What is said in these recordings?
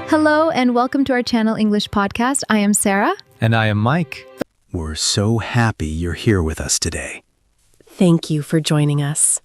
Hello and welcome to our channel English podcast. I am Sarah. And I am Mike. We're so happy you're here with us today. Thank you for joining us.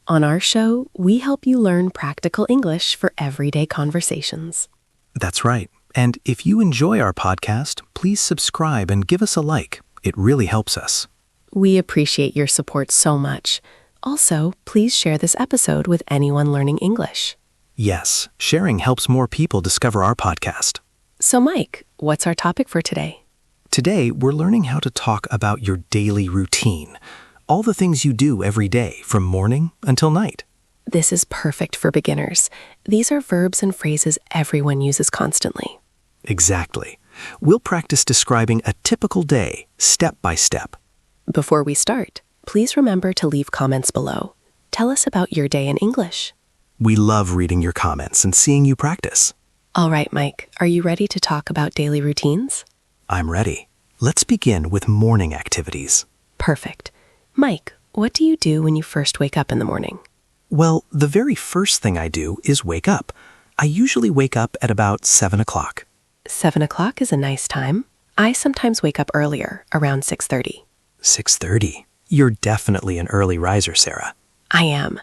On our show, we help you learn practical English for everyday conversations. That's right. And if you enjoy our podcast, please subscribe and give us a like. It really helps us. We appreciate your support so much. Also, please share this episode with anyone learning English. Yes, sharing helps more people discover our podcast. So Mike, what's our topic for today? Today, we're learning how to talk about your daily routine. All the things you do every day, from morning until night. This is perfect for beginners. These are verbs and phrases everyone uses constantly. Exactly. We'll practice describing a typical day, step by step. Before we start, please remember to leave comments below. Tell us about your day in English. We love reading your comments and seeing you practice. All right, Mike, are you ready to talk about daily routines? I'm ready. Let's begin with morning activities. Perfect. Mike, what do you do when you first wake up in the morning? Well, the very first thing I do is wake up. I usually wake up at about 7 o'clock. 7 o'clock is a nice time. I sometimes wake up earlier, around 6:30. 6:30. You're definitely an early riser, Sarah. I am.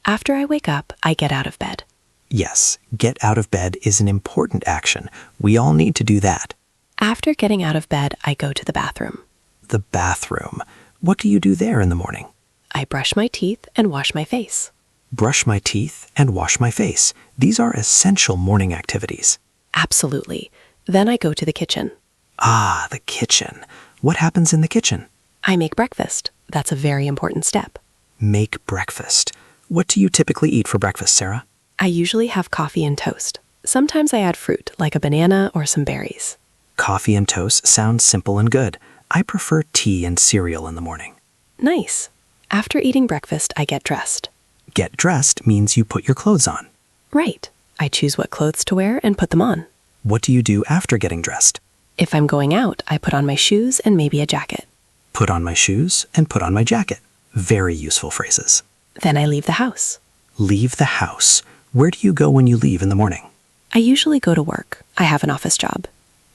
After I wake up, I get out of bed. Yes, get out of bed is an important action. We all need to do that. After getting out of bed, I go to the bathroom. The bathroom. What do you do there in the morning? I brush my teeth and wash my face. Brush my teeth and wash my face. These are essential morning activities. Absolutely. Then I go to the kitchen. Ah, the kitchen. What happens in the kitchen? I make breakfast. That's a very important step. Make breakfast. What do you typically eat for breakfast, Sarah? I usually have coffee and toast. Sometimes I add fruit, like a banana or some berries. Coffee and toast sounds simple and good. I prefer tea and cereal in the morning. Nice. After eating breakfast, I get dressed. Get dressed means you put your clothes on. Right. I choose what clothes to wear and put them on. What do you do after getting dressed? If I'm going out, I put on my shoes and maybe a jacket. Put on my shoes and put on my jacket. Very useful phrases. Then I leave the house. Leave the house. Where do you go when you leave in the morning? I usually go to work. I have an office job.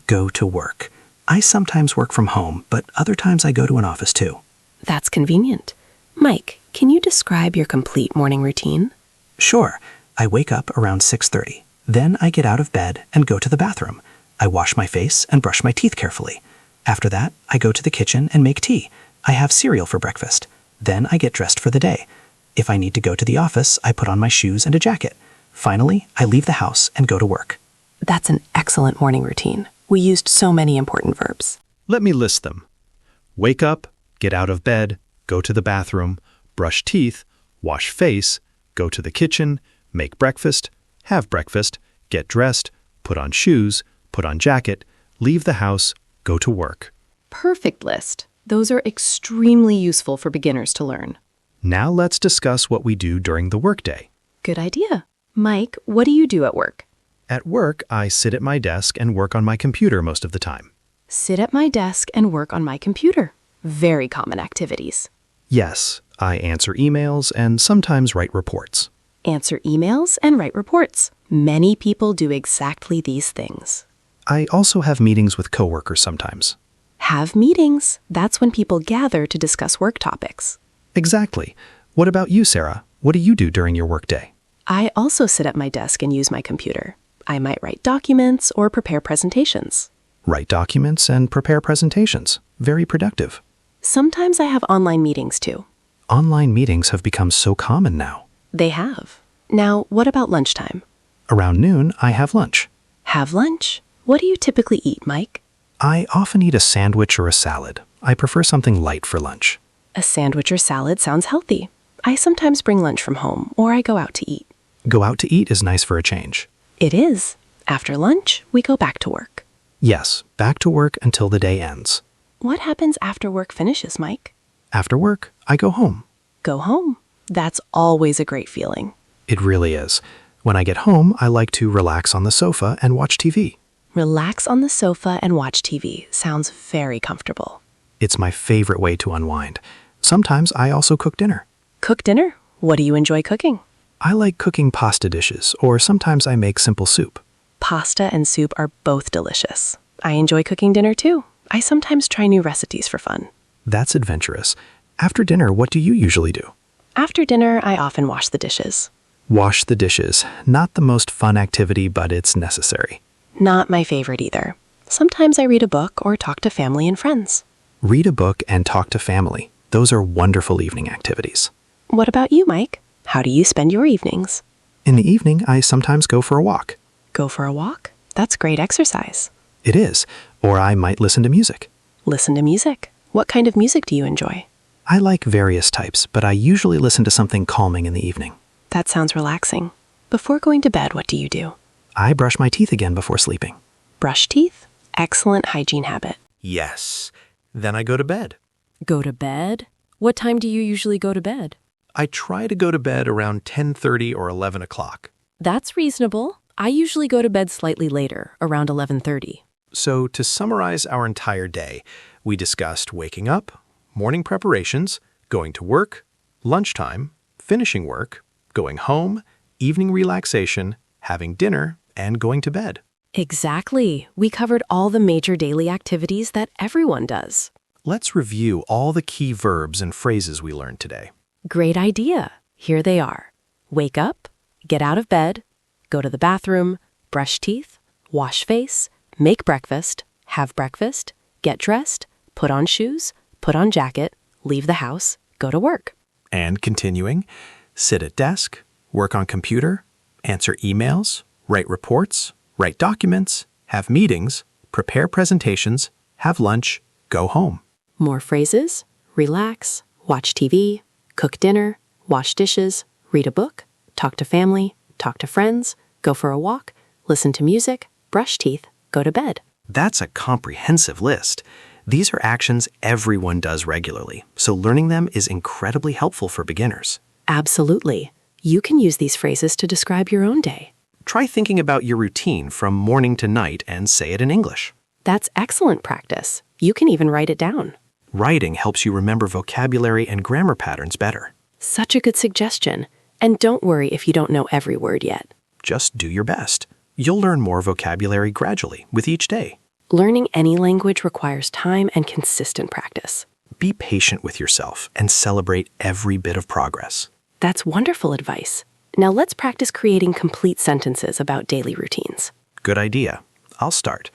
Go to work. I sometimes work from home, but other times I go to an office too. That's convenient. Mike, can you describe your complete morning routine? Sure. I wake up around 6:30. Then I get out of bed and go to the bathroom. I wash my face and brush my teeth carefully. After that, I go to the kitchen and make tea. I have cereal for breakfast. Then I get dressed for the day. If I need to go to the office, I put on my shoes and a jacket. Finally, I leave the house and go to work. That's an excellent morning routine. We used so many important verbs. Let me list them. Wake up, get out of bed, go to the bathroom, brush teeth, wash face, go to the kitchen, make breakfast, have breakfast, get dressed, put on shoes, put on jacket, leave the house, go to work. Perfect list. Those are extremely useful for beginners to learn. Now let's discuss what we do during the workday. Good idea. Mike, what do you do at work? At work, I sit at my desk and work on my computer most of the time. Sit at my desk and work on my computer. Very common activities. Yes, I answer emails and sometimes write reports. Answer emails and write reports. Many people do exactly these things. I also have meetings with coworkers sometimes. Have meetings. That's when people gather to discuss work topics. Exactly. What about you, Sarah? What do you do during your workday? I also sit at my desk and use my computer. I might write documents or prepare presentations. Write documents and prepare presentations. Very productive. Sometimes I have online meetings too. Online meetings have become so common now. They have. Now, what about lunchtime? Around noon, I have lunch. Have lunch? What do you typically eat, Mike? I often eat a sandwich or a salad. I prefer something light for lunch. A sandwich or salad sounds healthy. I sometimes bring lunch from home or I go out to eat. Go out to eat is nice for a change. It is. After lunch, we go back to work. Yes, back to work until the day ends. What happens after work finishes, Mike? After work, I go home. Go home. That's always a great feeling. It really is. When I get home, I like to relax on the sofa and watch TV. Relax on the sofa and watch TV sounds very comfortable. It's my favorite way to unwind. Sometimes I also cook dinner. Cook dinner? What do you enjoy cooking? I like cooking pasta dishes, or sometimes I make simple soup. Pasta and soup are both delicious. I enjoy cooking dinner too. I sometimes try new recipes for fun. That's adventurous. After dinner, what do you usually do? After dinner, I often wash the dishes. Wash the dishes. Not the most fun activity, but it's necessary. Not my favorite either. Sometimes I read a book or talk to family and friends. Read a book and talk to family. Those are wonderful evening activities. What about you, Mike? How do you spend your evenings? In the evening, I sometimes go for a walk. Go for a walk? That's great exercise. It is. Or I might listen to music. Listen to music. What kind of music do you enjoy? I like various types, but I usually listen to something calming in the evening. That sounds relaxing. Before going to bed, what do you do? I brush my teeth again before sleeping. Brush teeth? Excellent hygiene habit. Yes. Then I go to bed. Go to bed? What time do you usually go to bed? I try to go to bed around 10:30 or 11 o'clock. That's reasonable. I usually go to bed slightly later, around 11:30. So to summarize our entire day, we discussed waking up, morning preparations, going to work, lunchtime, finishing work, going home, evening relaxation, having dinner, and going to bed. Exactly. We covered all the major daily activities that everyone does. Let's review all the key verbs and phrases we learned today. Great idea. Here they are. Wake up, get out of bed, go to the bathroom, brush teeth, wash face, make breakfast, have breakfast, get dressed, put on shoes, put on jacket, leave the house, go to work. And continuing, sit at desk, work on computer, answer emails, write reports, write documents, have meetings, prepare presentations, have lunch, go home. More phrases: relax, watch TV, cook dinner, wash dishes, read a book, talk to family, talk to friends, go for a walk, listen to music, brush teeth, go to bed. That's a comprehensive list. These are actions everyone does regularly, so learning them is incredibly helpful for beginners. Absolutely. You can use these phrases to describe your own day. Try thinking about your routine from morning to night and say it in English. That's excellent practice. You can even write it down. Writing helps you remember vocabulary and grammar patterns better. Such a good suggestion. And don't worry if you don't know every word yet. Just do your best. You'll learn more vocabulary gradually with each day. Learning any language requires time and consistent practice. Be patient with yourself and celebrate every bit of progress. That's wonderful advice. Now let's practice creating complete sentences about daily routines. Good idea. I'll start.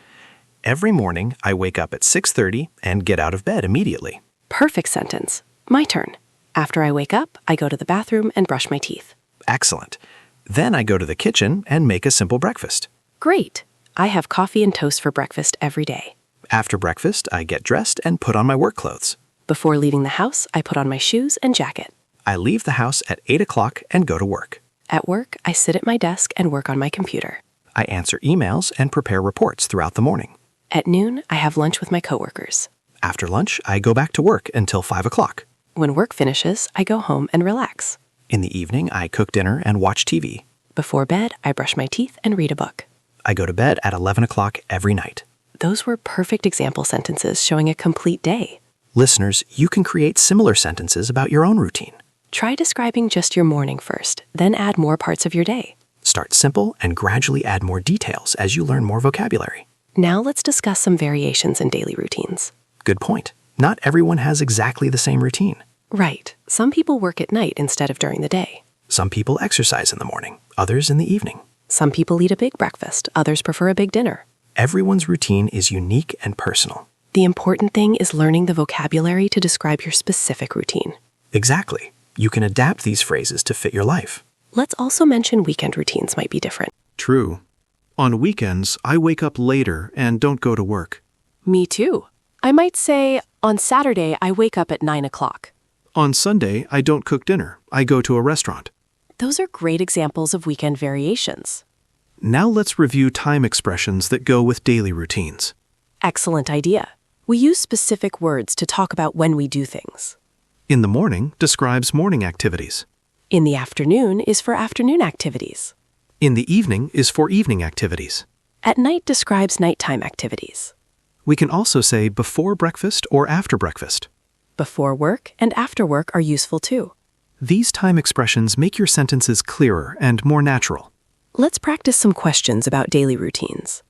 Every morning, I wake up at 6:30 and get out of bed immediately. Perfect sentence. My turn. After I wake up, I go to the bathroom and brush my teeth. Excellent. Then I go to the kitchen and make a simple breakfast. Great. I have coffee and toast for breakfast every day. After breakfast, I get dressed and put on my work clothes. Before leaving the house, I put on my shoes and jacket. I leave the house at 8 o'clock and go to work. At work, I sit at my desk and work on my computer. I answer emails and prepare reports throughout the morning. At noon, I have lunch with my coworkers. After lunch, I go back to work until 5 o'clock. When work finishes, I go home and relax. In the evening, I cook dinner and watch TV. Before bed, I brush my teeth and read a book. I go to bed at 11 o'clock every night. Those were perfect example sentences showing a complete day. Listeners, you can create similar sentences about your own routine. Try describing just your morning first, then add more parts of your day. Start simple and gradually add more details as you learn more vocabulary. Now let's discuss some variations in daily routines. Good point. Not everyone has exactly the same routine. Right. Some people work at night instead of during the day. Some people exercise in the morning, others in the evening. Some people eat a big breakfast, others prefer a big dinner. Everyone's routine is unique and personal. The important thing is learning the vocabulary to describe your specific routine. Exactly. You can adapt these phrases to fit your life. Let's also mention weekend routines might be different. True. On weekends, I wake up later and don't go to work. Me too. I might say, on Saturday, I wake up at 9 o'clock. On Sunday, I don't cook dinner. I go to a restaurant. Those are great examples of weekend variations. Now let's review time expressions that go with daily routines. Excellent idea. We use specific words to talk about when we do things. In the morning describes morning activities. In the afternoon is for afternoon activities. In the evening is for evening activities. At night describes nighttime activities. We can also say before breakfast or after breakfast. Before work and after work are useful too. These time expressions make your sentences clearer and more natural. Let's practice some questions about daily routines.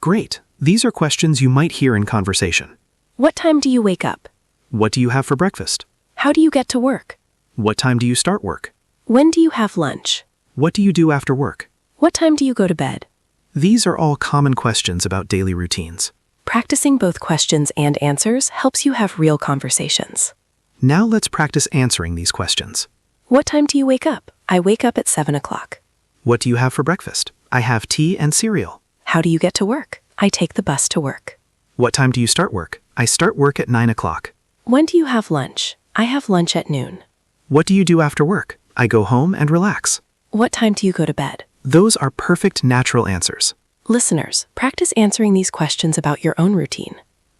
Great. These are questions you might hear in conversation. What time do you wake up? What do you have for breakfast? How do you get to work? What time do you start work? When do you have lunch? What do you do after work? What time do you go to bed? These are all common questions about daily routines. Practicing both questions and answers helps you have real conversations. Now let's practice answering these questions. What time do you wake up? I wake up at 7 o'clock. What do you have for breakfast? I have tea and cereal. How do you get to work? I take the bus to work. What time do you start work? I start work at 9 o'clock. When do you have lunch? I have lunch at noon. What do you do after work? I go home and relax. What time do you go to bed? Those are perfect natural answers. Listeners, practice answering these questions about your own routine.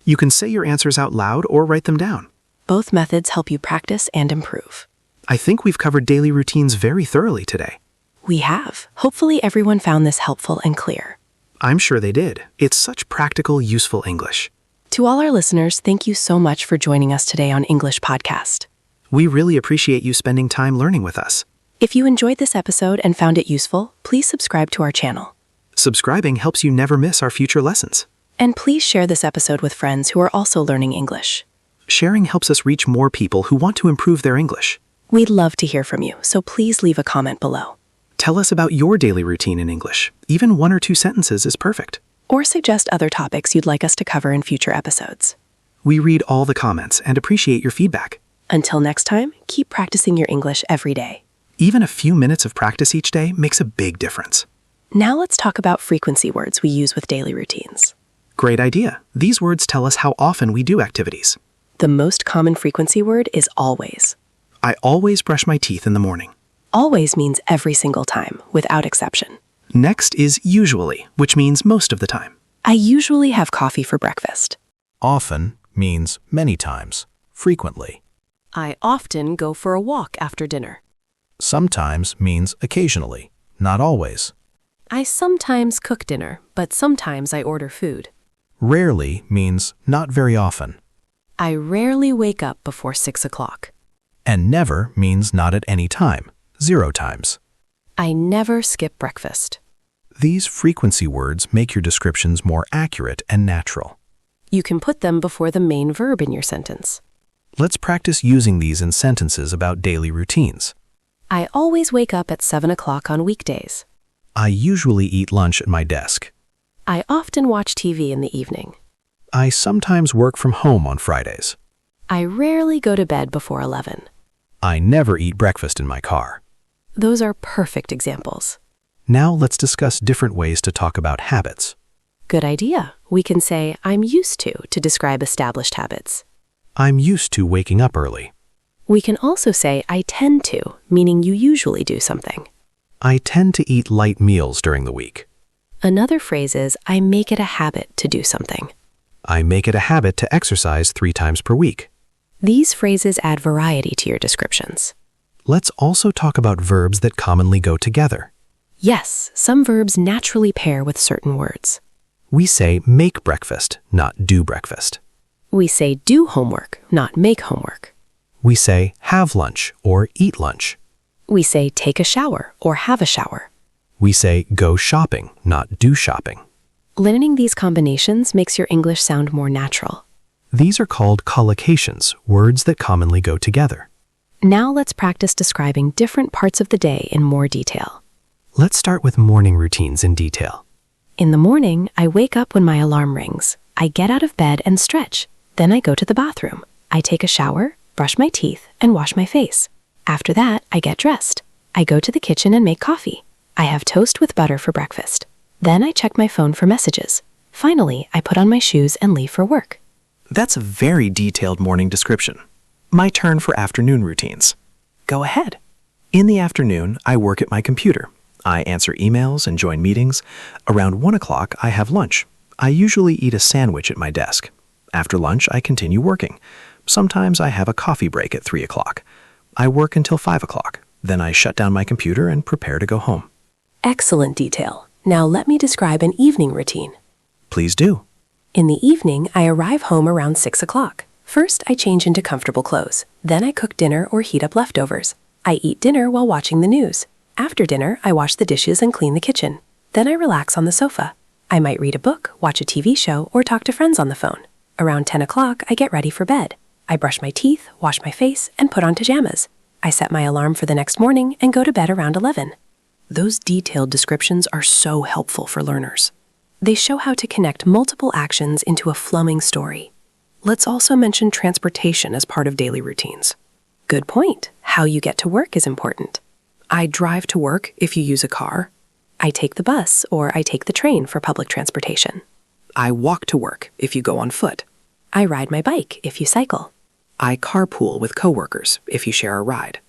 You can say your answers out loud or write them down. Both methods help you practice and improve. I think we've covered daily routines very thoroughly today. We have. Hopefully everyone found this helpful and clear. I'm sure they did. It's such practical, useful English. To all our listeners, thank you so much for joining us today on English Podcast. We really appreciate you spending time learning with us. If you enjoyed this episode and found it useful, please subscribe to our channel. Subscribing helps you never miss our future lessons. And please share this episode with friends who are also learning English. Sharing helps us reach more people who want to improve their English. We'd love to hear from you, so please leave a comment below. Tell us about your daily routine in English. Even 1 or 2 sentences is perfect. Or suggest other topics you'd like us to cover in future episodes. We read all the comments and appreciate your feedback. Until next time, keep practicing your English every day. Even a few minutes of practice each day makes a big difference. Now let's talk about frequency words we use with daily routines. Great idea. These words tell us how often we do activities. The most common frequency word is always. I always brush my teeth in the morning. Always means every single time, without exception. Next is usually, which means most of the time. I usually have coffee for breakfast. Often means many times, frequently. I often go for a walk after dinner. Sometimes means occasionally, not always. I sometimes cook dinner, but sometimes I order food. Rarely means not very often. I rarely wake up before 6 o'clock. And never means not at any time, 0 times. I never skip breakfast. These frequency words make your descriptions more accurate and natural. You can put them before the main verb in your sentence. Let's practice using these in sentences about daily routines. I always wake up at 7 o'clock on weekdays. I usually eat lunch at my desk. I often watch TV in the evening. I sometimes work from home on Fridays. I rarely go to bed before 11. I never eat breakfast in my car. Those are perfect examples. Now let's discuss different ways to talk about habits. Good idea. We can say, I'm used to describe established habits. I'm used to waking up early. We can also say, I tend to, meaning you usually do something. I tend to eat light meals during the week. Another phrase is, I make it a habit to do something. I make it a habit to exercise 3 times per week. These phrases add variety to your descriptions. Let's also talk about verbs that commonly go together. Yes, some verbs naturally pair with certain words. We say make breakfast, not do breakfast. We say do homework, not make homework. We say have lunch or eat lunch. We say take a shower or have a shower. We say go shopping, not do shopping. Learning these combinations makes your English sound more natural. These are called collocations, words that commonly go together. Now let's practice describing different parts of the day in more detail. Let's start with morning routines in detail. In the morning, I wake up when my alarm rings. I get out of bed and stretch. Then I go to the bathroom. I take a shower, brush my teeth, and wash my face. After that, I get dressed. I go to the kitchen and make coffee. I have toast with butter for breakfast. Then I check my phone for messages. Finally, I put on my shoes and leave for work. That's a very detailed morning description. My turn for afternoon routines. Go ahead. In the afternoon, I work at my computer. I answer emails and join meetings. Around 1 o'clock, I have lunch. I usually eat a sandwich at my desk. After lunch, I continue working. Sometimes I have a coffee break at 3 o'clock. I work until 5 o'clock. Then I shut down my computer and prepare to go home. Excellent detail. Now let me describe an evening routine. Please do. In the evening, I arrive home around 6 o'clock. First, I change into comfortable clothes. Then I cook dinner or heat up leftovers. I eat dinner while watching the news. After dinner, I wash the dishes and clean the kitchen. Then I relax on the sofa. I might read a book, watch a TV show, or talk to friends on the phone. Around 10 o'clock, I get ready for bed. I brush my teeth, wash my face, and put on pajamas. I set my alarm for the next morning and go to bed around 11. Those detailed descriptions are so helpful for learners. They show how to connect multiple actions into a flowing story. Let's also mention transportation as part of daily routines. Good point. How you get to work is important. I drive to work if you use a car. I take the bus or I take the train for public transportation. I walk to work if you go on foot. I ride my bike if you cycle. I carpool with coworkers if you share a ride.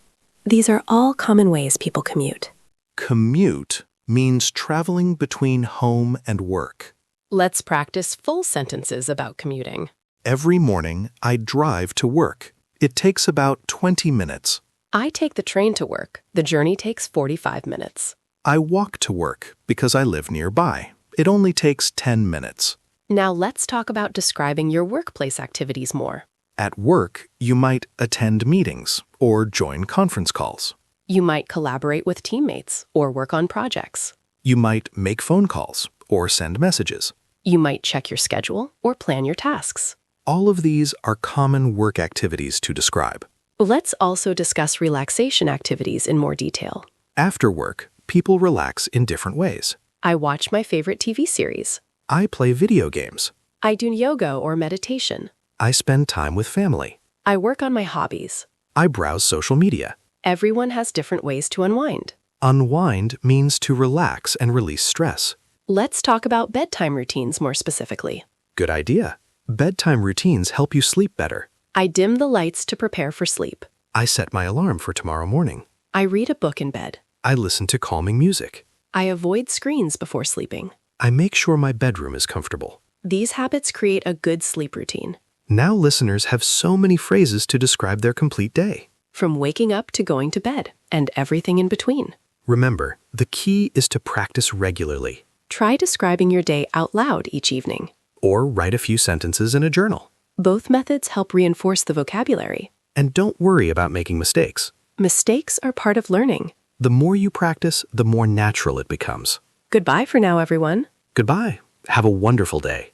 These are all common ways people commute. Commute means traveling between home and work. Let's practice full sentences about commuting. Every morning, I drive to work. It takes about 20 minutes. I take the train to work. The journey takes 45 minutes. I walk to work because I live nearby. It only takes 10 minutes. Now let's talk about describing your workplace activities more. At work, you might attend meetings or join conference calls. You might collaborate with teammates or work on projects. You might make phone calls or send messages. You might check your schedule or plan your tasks. All of these are common work activities to describe. Let's also discuss relaxation activities in more detail. After work, people relax in different ways. I watch my favorite TV series. I play video games. I do yoga or meditation. I spend time with family. I work on my hobbies. I browse social media. Everyone has different ways to unwind. Unwind means to relax and release stress. Let's talk about bedtime routines more specifically. Good idea. Bedtime routines help you sleep better. I dim the lights to prepare for sleep. I set my alarm for tomorrow morning. I read a book in bed. I listen to calming music. I avoid screens before sleeping. I make sure my bedroom is comfortable. These habits create a good sleep routine. Now listeners have so many phrases to describe their complete day. From waking up to going to bed, and everything in between. Remember, the key is to practice regularly. Try describing your day out loud each evening. Or write a few sentences in a journal. Both methods help reinforce the vocabulary. And don't worry about making mistakes. Mistakes are part of learning. The more you practice, the more natural it becomes. Goodbye for now, everyone. Goodbye. Have a wonderful day.